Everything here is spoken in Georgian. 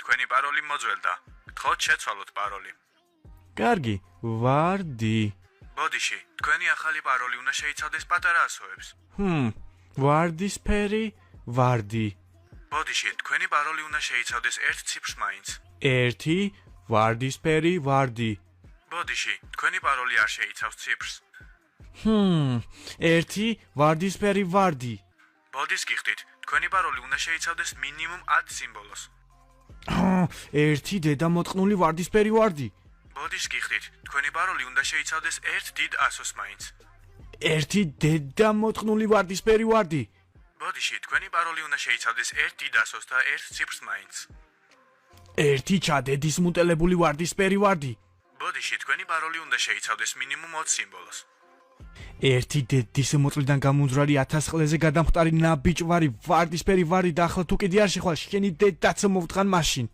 თქვენი პაროლი მოძველდა. გთხოვთ შეცვალოთ პაროლი. კარგი, ვარდი. ბოდიში, თქვენი ახალი პაროლი უნდა შეიცავდეს პატარა ასოებს. ვარდისფერი, ვარდი. ბოდიში, თქვენი პაროლი უნდა შეიცავდეს ერთ ციფრს მაინც. 1 ვარდისფერი, ვარდი. ბოდიში, თქვენი პაროლი არ შეიცავს ციფრს. 1 ვარდისფერი, ვარდი. ბოდის გიხდით, თქვენი პაროლი უნდა შეიცავდეს მინიმუმ 10 სიმბოლოს. 1 დედამოწყნული ვარდისფერი, ვარდი. ბოდის გიხდით, თქვენი პაროლი უნდა შეიცავდეს ერთ დიდ ასოს მაინც. 1 დედამოწყნული ვარდისფერი, ვარდი. ბოდიში, თქვენი პაროლი უნდა შეიცავდეს ერთ დიდ ასოს და ერთ ციფრს მაინც. 1 ჩადედის მუტელებული ვარდისფერი, ვარდი. ბოდიში, თქვენი პაროლი უნდა შეიცავდეს მინიმუმ 20 სიმბოლოს. 1 დედის მოწლიდან გამომძვრალი 1000 ყლეზე გადამხტარი ნაბიჯვარი ვარდისფერი, ვარდი და ახლა თუ კიდე არ შეხვალ, შენი დედაც მოვთხან მაშინ.